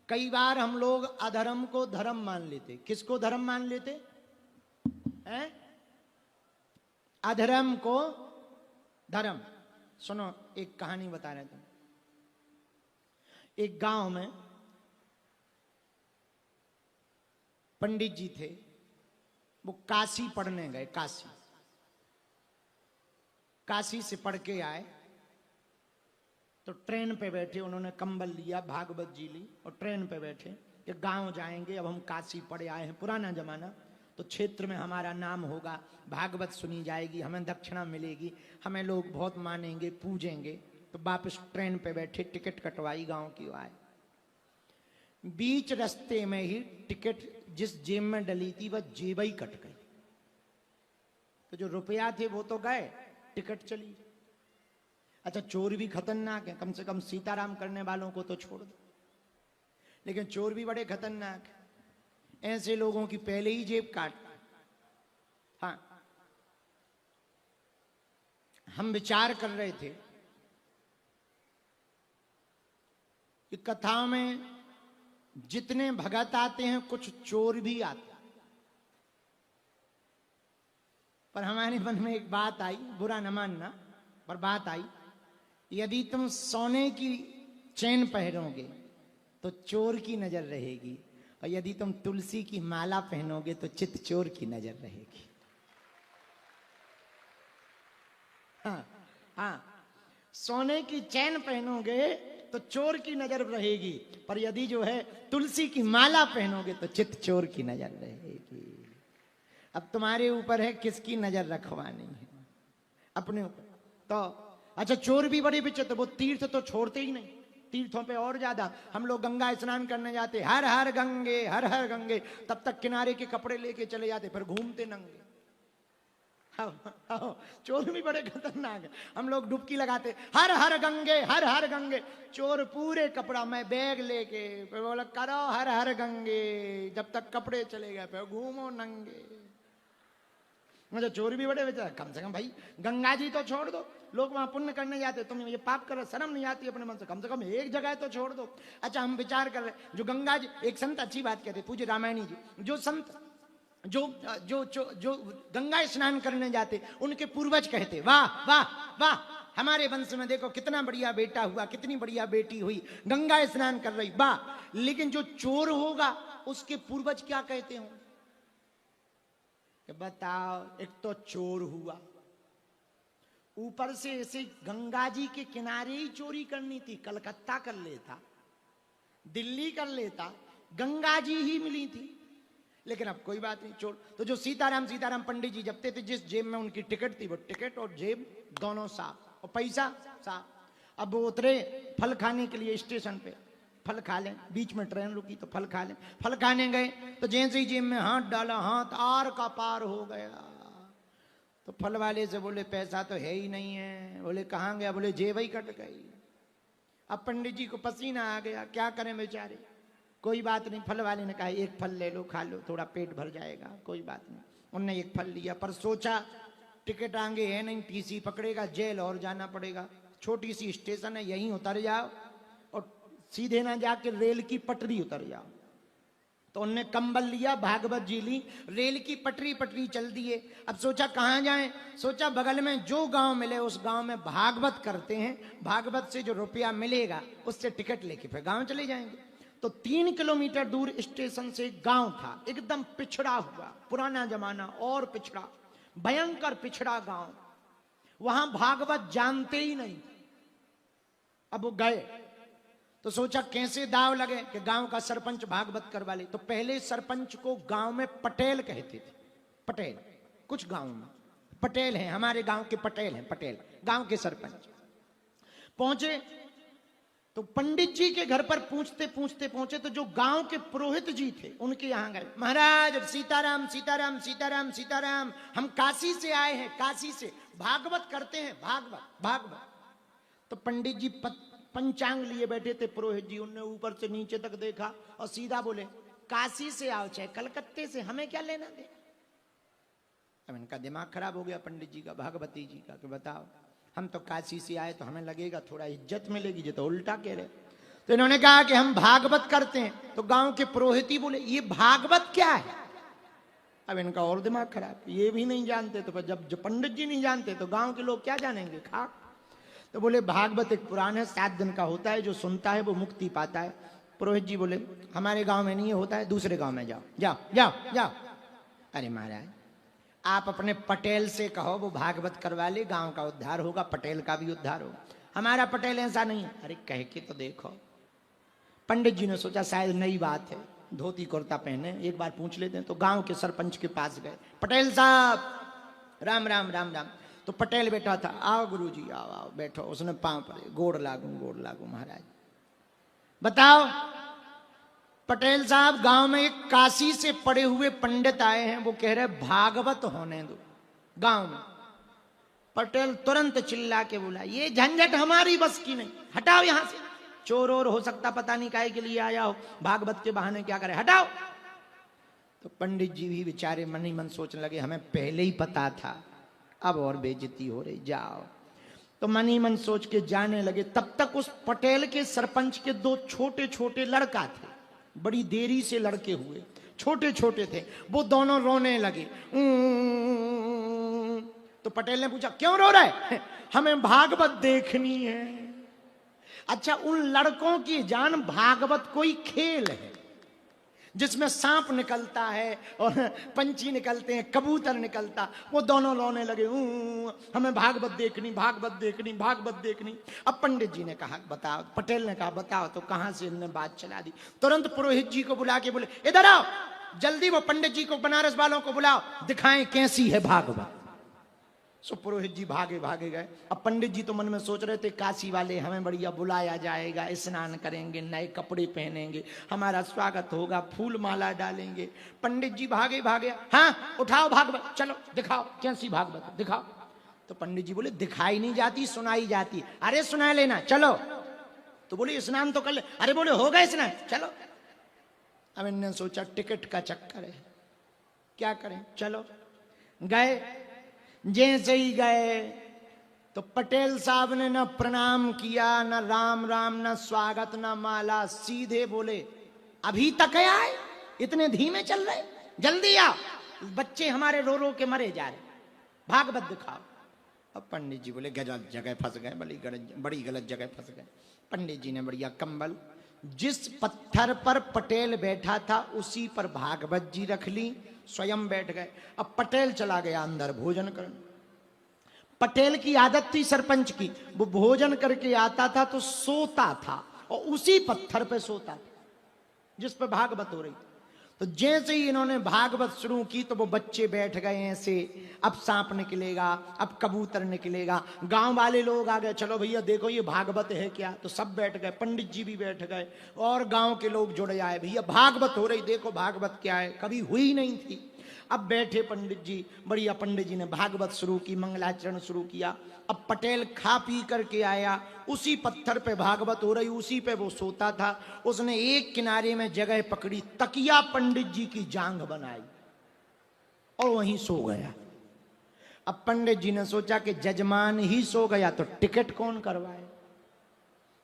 कई बार हम लोग अधर्म को धर्म मान लेते। किसको धर्म मान लेते हैं? अधर्म को धर्म। सुनो, एक कहानी बता रहे थे। एक गांव में पंडित जी थे, वो काशी पढ़ने गए। काशी से पढ़ के आए तो ट्रेन पे बैठे, उन्होंने कंबल लिया, भागवत जी ली और ट्रेन पे बैठे कि गांव जाएंगे, अब हम काशी पढ़े आए हैं, पुराना जमाना, तो क्षेत्र में हमारा नाम होगा, भागवत सुनी जाएगी, हमें दक्षिणा मिलेगी, हमें लोग बहुत मानेंगे, पूजेंगे। तो वापस ट्रेन पे बैठे, टिकट कटवाई, गांव की आए। बीच रास्ते में ही टिकट जिस जेब में डली थी वह जेब ही कट गई। तो जो रुपया थे वो तो गए, टिकट चली। अच्छा, चोर भी खतरनाक है, कम से कम सीताराम करने वालों को तो छोड़ दो, लेकिन चोर भी बड़े खतरनाक है। ऐसे लोगों की पहले ही जेब काट। हाँ, हम विचार कर रहे थे कि कथाओं में जितने भगत आते हैं कुछ चोर भी आते हैं, पर हमारे मन में एक बात आई, बुरा न मानना, पर बात आई, यदि तुम सोने की चैन पहनोगे तो चोर की नजर रहेगी, और यदि तुम तुलसी की माला पहनोगे तो चित चोर की नजर रहेगी। हाँ हाँ, सोने की चैन पहनोगे तो चोर की नजर रहेगी, पर यदि जो है तुलसी की माला पहनोगे तो चित चोर की नजर रहेगी। अब तुम्हारे ऊपर है किसकी नजर रखवानी है, अपने ऊपर। तो अच्छा, चोर भी बड़े विचित्र, वो तीर्थ तो छोड़ते ही नहीं, तीर्थों पे और ज्यादा। हम लोग गंगा स्नान करने जाते, हर हर गंगे हर हर गंगे, तब तक किनारे के कपड़े लेके चले जाते, फिर घूमते नंगे। चोर भी बड़े खतरनाक है। हम लोग डुबकी लगाते, हर हर गंगे हर हर गंगे, चोर पूरे कपड़ा में बैग लेके फिर बोला करो हर हर गंगे, जब तक कपड़े चले गए फिर घूमो नंगे। मुझे चोर भी बड़े बेचारा, कम से कम भाई गंगा जी तो छोड़ दो, लोग वहां पुण्य करने जाते, तुम ये पाप कर, शर्म नहीं आती अपने मन से? कम कम एक जगह तो छोड़ दो। अच्छा, हम विचार कर रहे, जो गंगा जी, एक संत अच्छी बात कहते, पूज्य रामायणी जी, जो संत जो जो जो जो गंगा स्नान करने जाते, उनके पूर्वज कहते, वाह वाह वाह, हमारे वंश में देखो कितना बढ़िया बेटा हुआ, कितनी बढ़िया बेटी हुई, गंगा स्नान कर रही, वाह। लेकिन जो चोर होगा उसके पूर्वज क्या कहते हो? बताओ, एक तो चोर हुआ, ऊपर से ऐसे गंगा जी के किनारे ही चोरी करनी थी, कलकत्ता कर लेता, दिल्ली कर लेता, गंगा जी ही मिली थी। लेकिन अब कोई बात नहीं, चोर तो जो सीताराम सीताराम पंडित जी जपते थे, जिस जेब में उनकी टिकट थी वो टिकट और जेब दोनों साफ, और पैसा साफ। अब वो उतरे फल खाने के लिए स्टेशन पे, फल खा लें, बीच में ट्रेन रुकी तो फल खा लें। फल खाने गए तो जैसे ही जेब में हाथ डाला, हाथ आर का पार हो गया। तो फल वाले से बोले पैसा तो है ही नहीं है। बोले कहाँ गया? बोले जेब ही कट गई। अब पंडित जी को पसीना आ गया, क्या करें बेचारे। कोई बात नहीं, फल वाले ने कहा एक फल ले लो, खा लो, थोड़ा पेट भर जाएगा, कोई बात नहीं। उनने एक फल लिया, पर सोचा टिकट आगे है नहीं, टीसी पकड़ेगा, जेल और जाना पड़ेगा, छोटी सी स्टेशन है, यहीं उतर जाओ और सीधे ना जाके रेल की पटरी उतर जाओ। तो उनने कंबल लिया, भागवत जी ली, रेल की पटरी चल दिए। अब सोचा कहाँ जाएं? सोचा बगल में जो गांव मिले उस गांव में भागवत करते हैं, भागवत से जो रुपया मिलेगा उससे टिकट लेके फिर गांव चले जाएंगे। तो 3 किलोमीटर दूर स्टेशन से गांव था, एकदम पिछड़ा हुआ, पुराना जमाना और पिछड़ा, भयंकर पिछड़ा गांव। वहां भागवत जानते ही नहीं। अब वो गए तो सोचा कैसे दाव लगे कि गांव का सरपंच भागवत करवा ले। तो पहले सरपंच को गांव में पटेल कहते थे, पटेल, कुछ गांव में पटेल हैं, हमारे गांव के पटेल हैं, पटेल गांव के सरपंच। पहुंचे तो पंडित जी के घर पर पूछते पूछते पहुंचे तो जो गांव के पुरोहित जी थे उनके यहां गए। महाराज सीताराम सीताराम सीताराम सीताराम, हम काशी से आए हैं, काशी से भागवत करते हैं, भागवत भागवत। तो पंडित जी पंचांग लिए बैठे थे पुरोहित जी, उनने ऊपर से नीचे तक देखा और सीधा बोले काशी से आओ चाहे कलकत्ते से, हमें क्या लेना दे। अब इनका दिमाग खराब हो गया पंडित जी का, भागवती जी का, कि बताओ हम तो काशी से आए तो हमें लगेगा थोड़ा इज्जत मिलेगी, जो तो उल्टा कह रहे। तो इन्होंने कहा कि हम भागवत करते हैं। तो गांव के पुरोहित ही बोले ये भागवत क्या है? अब इनका और दिमाग खराब, ये भी नहीं जानते तो जब जो पंडित जी नहीं जानते तो गांव के लोग क्या जानेंगे? खा। तो बोले भागवत एक पुराण है, 7 दिन का होता है, जो सुनता है वो मुक्ति पाता है। पुरोहित जी बोले हमारे गांव में नहीं होता है, दूसरे गांव में जाओ जाओ जाओ जाओ। अरे महाराज आप अपने पटेल से कहो वो भागवत करवा ले, गांव का उद्धार होगा, पटेल का भी उद्धार होगा। हमारा पटेल ऐसा नहीं है। अरे कह के तो देखो। पंडित जी ने सोचा शायद नई बात है, धोती कुर्ता पहने, एक बार पूछ लेते हैं। तो गांव के सरपंच के पास गए, पटेल साहब राम राम राम राम। तो पटेल बैठा था, आओ गुरुजी आओ आओ बैठो। उसने पांव पड़े, गोड़ लागू महाराज। बताओ पटेल साहब, गांव में एक काशी से पड़े हुए पंडित आए हैं, वो कह रहे भागवत होने दो गांव में। पटेल तुरंत चिल्ला के बोला ये झंझट हमारी बस की नहीं, हटाओ यहां से। चोर और हो सकता, पता नहीं काहे के लिए आया हो, भागवत के बहाने क्या करे, हटाओ। तो पंडित जी भी बेचारे मन ही मन सोचने लगे हमें पहले ही पता था, अब और बेइज्जती हो रही, जाओ। तो मन ही मन सोच के जाने लगे। तब तक उस पटेल के सरपंच के 2 छोटे छोटे लड़का थे, बड़ी देरी से लड़के हुए, छोटे छोटे थे, वो दोनों रोने लगे। तो पटेल ने पूछा क्यों रो रहे? हमें भागवत देखनी है। अच्छा उन लड़कों की जान भागवत कोई खेल है जिसमें सांप निकलता है और पंछी निकलते हैं, कबूतर निकलता। वो दोनों रोने लगे, हमें भागवत देखनी, भागवत देखनी, भागवत देखनी। अब पंडित जी ने कहा बताओ, पटेल ने कहा बताओ। तो कहां से इन्होंने बात चला दी। तुरंत पुरोहित जी को बुला के बोले इधर आओ, जल्दी वो पंडित जी को, बनारस वालों को बुलाओ, दिखाएं कैसी है भागवत। सो पुरोहित जी भागे भागे गए। अब पंडित जी तो मन में सोच रहे थे काशी वाले हमें बढ़िया बुलाया जाएगा, स्नान करेंगे, नए कपड़े पहनेंगे, हमारा स्वागत होगा, फूल माला डालेंगे। पंडित जी भागे भागे, हाँ उठाओ भागवत, चलो दिखाओ कैसी भागवत दिखाओ। तो पंडित जी बोले दिखाई नहीं जाती, सुनाई जाती। अरे सुना लेना चलो। तो बोले स्नान तो कर ले। अरे बोले हो गए स्नान, चलो। अब इन्होंने सोचा टिकट का चक्कर है, क्या करें, चलो गए। जैसे ही गए तो पटेल साहब ने न प्रणाम किया, न राम राम, न स्वागत, न माला, सीधे बोले अभी तक आए, इतने धीमे चल रहे, जल्दी आओ, बच्चे हमारे रो रो के मरे जा रहे, भागवत दिखाओ। अब पंडित जी बोले गलत जगह फंस गए, बड़ी गलत जगह फंस गए। पंडित जी ने बढ़िया कंबल, जिस पत्थर पर पटेल बैठा था उसी पर भागवत जी रख ली, स्वयं बैठ गए। अब पटेल चला गया अंदर भोजन करने। पटेल की आदत थी सरपंच की, वो भोजन करके आता था तो सोता था और उसी पत्थर पे सोता था जिस पे भागवत हो रही थी। तो जैसे ही इन्होंने भागवत शुरू की तो वो बच्चे बैठ गए ऐसे, अब सांप निकलेगा, अब कबूतर निकलेगा। गांव वाले लोग आ गए, चलो भैया देखो ये भागवत है क्या। तो सब बैठ गए, पंडित जी भी बैठ गए और गांव के लोग जुड़ आए, भैया भागवत हो रही, देखो भागवत क्या है, कभी हुई नहीं थी। अब बैठे पंडित जी, बढ़िया पंडित जी ने भागवत शुरू की, मंगलाचरण शुरू किया। अब पटेल खा पी करके आया, उसी पत्थर पे भागवत हो रही, उसी पे वो सोता था। उसने एक किनारे में जगह पकड़ी, तकिया पंडित जी की जांघ बनाई और वहीं सो गया। अब पंडित जी ने सोचा कि जजमान ही सो गया तो टिकट कौन करवाए,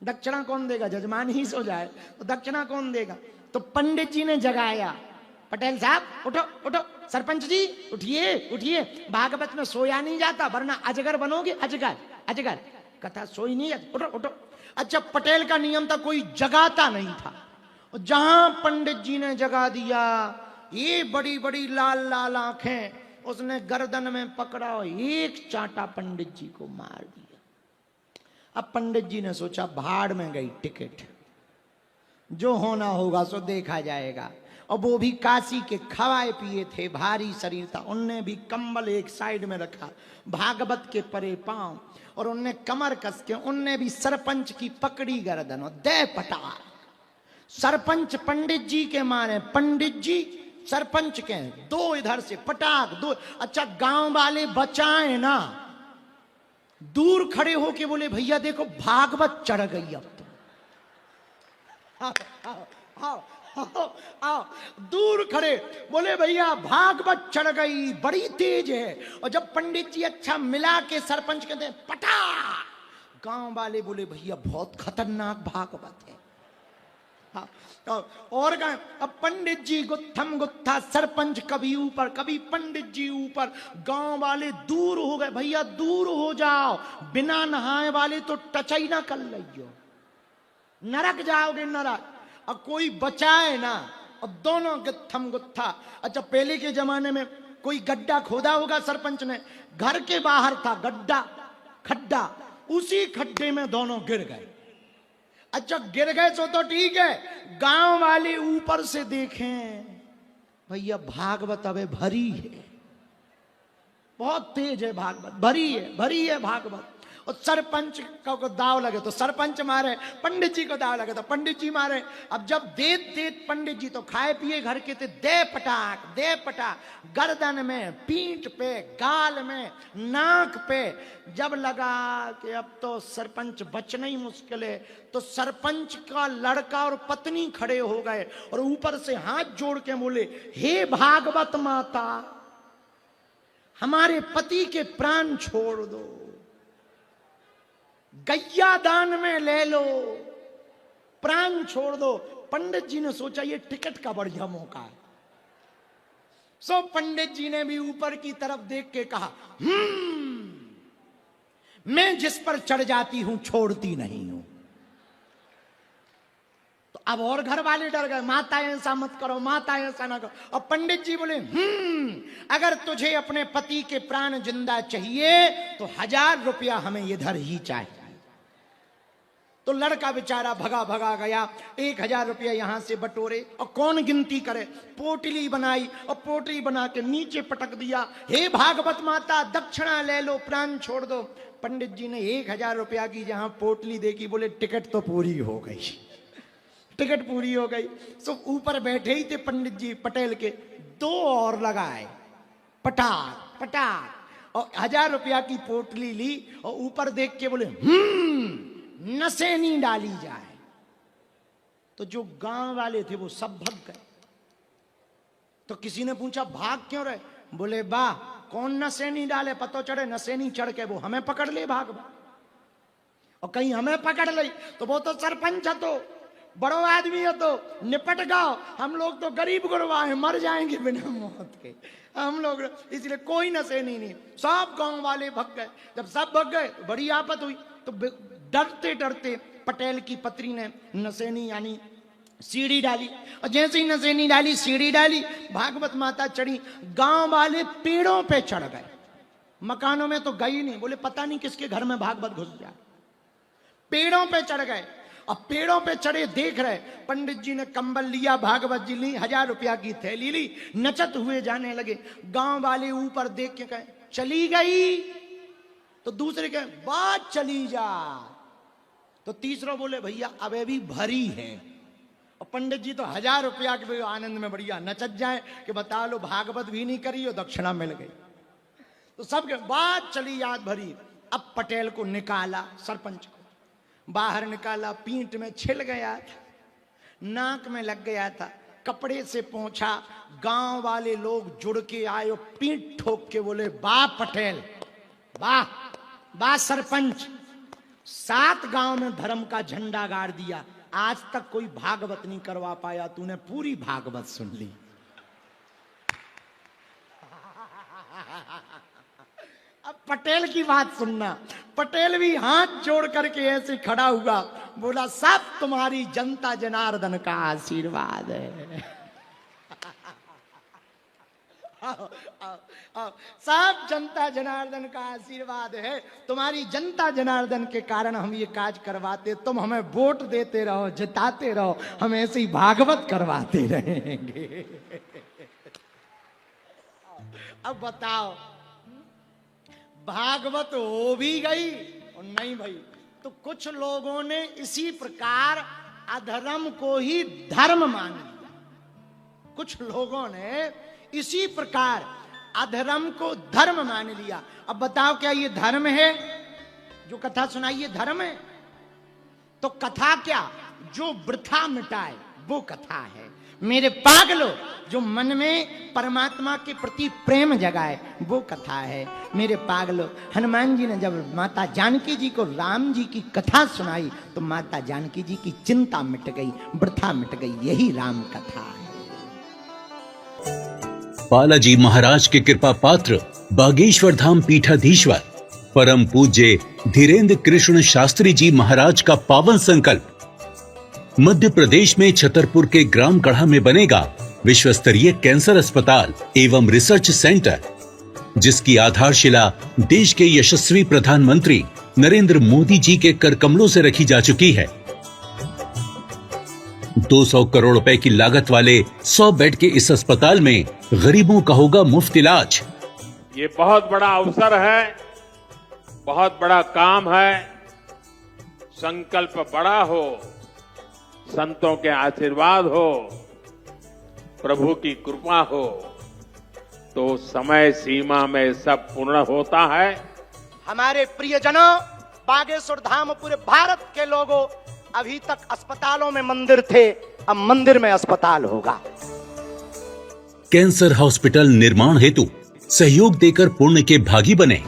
दक्षिणा कौन देगा, जजमान ही सो जाए तो दक्षिणा कौन देगा। तो पंडित जी ने जगाया, पटेल साहब उठो उठो, सरपंच जी उठिए उठिए, भागवत में सोया नहीं जाता वरना अजगर बनोगे, अजगर अजगर, कथा सोई नहीं जाती, उठो उठो। अच्छा पटेल का नियम था कोई जगाता नहीं था, और जहां पंडित जी ने जगा दिया, ये बड़ी बड़ी लाल लाल आंखें उसने गर्दन में पकड़ा और एक चांटा पंडित जी को मार दिया। अब पंडित जी ने सोचा भाड़ में गई टिकट, जो होना होगा सो देखा जाएगा। और वो भी काशी के खवाए पिए थे, भारी शरीर था, उनने भी कंबल एक साइड में रखा, भागवत के परे पांव, और उनने कमर कस के उनने भी सरपंच की पकड़ी गर्दन और दे पटार। सरपंच पंडित जी के मारे, पंडित जी सरपंच के, दो इधर से पटाक दो। अच्छा गांव वाले बचाए ना, दूर खड़े होके बोले भैया देखो भागवत चढ़ गई, अब तो आओ आओ आओ, दूर खड़े बोले भैया भागवत चढ़ गई, बड़ी तेज है। और जब पंडित जी अच्छा मिला के सरपंच कहते हैं पटा, गांव वाले बोले भैया बहुत खतरनाक भागवत है, हाँ, और कहा अब पंडित जी गुत्थम गुत्था, सरपंच कभी ऊपर कभी पंडित जी ऊपर, गांव वाले दूर हो गए, भैया दूर हो जाओ, बिना नहाए वाले तो टच ही ना कर लियो, नरक जाओगे नरक। अब कोई बचाए ना, अब दोनों गुत्थम गुत्था। अच्छा पहले के जमाने में कोई गड्ढा खोदा होगा सरपंच ने, घर के बाहर था गड्ढा खड्डा, उसी खड्डे में दोनों गिर गए। अच्छा गिर गए तो ठीक है, गांव वाले ऊपर से देखें, भैया भागवत अबे भरी है, बहुत तेज है भागवत, भरी है भागवत। और सरपंच को दाव लगे तो सरपंच मारे, पंडित जी को दाव लगे तो पंडित जी मारे। अब जब देत पंडित जी तो खाए पिए घर के थे, दे पटाक गर्दन में, पीठ पे, गाल में, नाक पे। जब लगा कि अब तो सरपंच बचना ही मुश्किल है, तो सरपंच का लड़का और पत्नी खड़े हो गए और ऊपर से हाथ जोड़ के बोले, हे भागवत माता, हमारे पति के प्राण छोड़ दो, गैया दान में ले लो, प्राण छोड़ दो। पंडित जी ने सोचा ये टिकट का बढ़िया मौका है, सो पंडित जी ने भी ऊपर की तरफ देख के कहा, मैं जिस पर चढ़ जाती हूं छोड़ती नहीं हूं। तो अब और घर वाले डर गए, माता ऐसा मत करो, माता ऐसा ना करो। और पंडित जी बोले, अगर तुझे अपने पति के प्राण जिंदा चाहिए तो 1000 रुपया हमें इधर ही चाहिए। तो लड़का बेचारा भगा गया, 1000 रुपया यहां से बटोरे, और कौन गिनती करे, पोटली बनाई और पोटली बना के नीचे पटक दिया, हे भागवत माता दक्षिणा ले लो, प्राण छोड़ दो। पंडित जी ने 1000 रुपया की जहां पोटली देखी, बोले टिकट तो पूरी हो गई, टिकट पूरी हो गई। तो ऊपर बैठे ही थे पंडित जी पटेल के, 2 और लगाए, पटाक और 1000 रुपया की पोटली ली और ऊपर देख के बोले, नसेनी डाली जाए। तो जो गांव वाले थे वो सब भग गए। तो किसी ने पूछा भाग क्यों रहे, बोले बा कौन नसेनी डाले, पता चढ़े नसेनी चढ़ के वो हमें पकड़ ले भाग, और कहीं हमें पकड़ ली तो वो तो सरपंच है, तो बड़ो आदमी है, तो निपट गाओ, हम लोग तो गरीब गुरबा है, मर जाएंगे बिना मौत के हम लोग, इसलिए कोई नसेनी नहीं। सब गांव वाले भग गए। जब सब भग गए तो बड़ी आफत हुई। तो डरते पटेल की पत्नी ने नसेनी यानी सीढ़ी डाली, और जैसे ही नसेनी डाली, सीढ़ी डाली, भागवत माता चढ़ी। गांव वाले पेड़ों पे चढ़ गए, मकानों में तो गई नहीं, बोले पता नहीं किसके घर में भागवत घुस जाए। पेड़ों पे चढ़ गए, अब पेड़ों पे चढ़े देख रहे, पंडित जी ने कंबल लिया, भागवत जी ली, 1000 रुपया की थैली ली, नचत हुए जाने लगे। गांव वाले ऊपर देख के कहे चली गई, तो दूसरे कहे बात चली जा, तो तीसरा बोले भैया अबे भी भरी है। और पंडित जी तो 1000 रुपया के आनंद में बढ़िया नचत जाए कि बता लो भागवत भी नहीं करी और दक्षिणा मिल गई। तो सबके बात चली याद भरी। अब पटेल को निकाला, सरपंच को बाहर निकाला, पीठ में छिल गया था, नाक में लग गया था, कपड़े से पोंछा। गांव वाले लोग जुड़ के आए और पीठ ठोक के बोले वाह पटेल, वाह सरपंच, 7 गांव में धर्म का झंडा गाड़ दिया, आज तक कोई भागवत नहीं करवा पाया, तूने पूरी भागवत सुन ली। अब पटेल की बात सुनना, पटेल भी हाथ जोड़ करके ऐसे खड़ा हुआ, बोला सब तुम्हारी जनता जनार्दन का आशीर्वाद है। सब जनता जनार्दन का आशीर्वाद है, तुम्हारी जनता जनार्दन के कारण हम ये काज करवाते, तुम हमें वोट देते रहो, जिताते रहो, हम ऐसे ही भागवत करवाते रहेंगे। अब बताओ भागवत हो भी गई और नहीं भाई, तो कुछ लोगों ने इसी प्रकार अधर्म को ही धर्म मान लिया। कुछ लोगों ने इसी प्रकार अधर्म को धर्म मान लिया। अब बताओ क्या ये धर्म है? जो कथा सुनाई ये धर्म है? तो कथा क्या, जो वृथा मिटाए, वो कथा है। मेरे पागलों, जो मन में परमात्मा के प्रति प्रेम जगाए वो कथा है। मेरे पागलों, हनुमान जी ने जब माता जानकी जी को राम जी की कथा सुनाई तो माता जानकी जी की चिंता मिट गई, वृथा मिट गई। यही राम कथा है। बालाजी महाराज के कृपा पात्र बागेश्वर धाम पीठाधीश्वर परम पूज्य धीरेन्द्र कृष्ण शास्त्री जी महाराज का पावन संकल्प। मध्य प्रदेश में छतरपुर के ग्राम गढ़ा में बनेगा विश्व स्तरीय कैंसर अस्पताल एवं रिसर्च सेंटर, जिसकी आधारशिला देश के यशस्वी प्रधानमंत्री नरेंद्र मोदी जी के कर कमलों से रखी जा चुकी है। 200 करोड़ रुपए की लागत वाले 100 बेड के इस अस्पताल में गरीबों का होगा मुफ्त इलाज। ये बहुत बड़ा अवसर है, बहुत बड़ा काम है। संकल्प बड़ा हो, संतों के आशीर्वाद हो, प्रभु की कृपा हो तो समय सीमा में सब पूर्ण होता है। हमारे प्रियजनों, बागेश्वर धाम पूरे भारत के लोगों, अभी तक अस्पतालों में मंदिर थे, अब मंदिर में अस्पताल होगा। कैंसर हॉस्पिटल निर्माण हेतु सहयोग देकर पुण्य के भागी बने।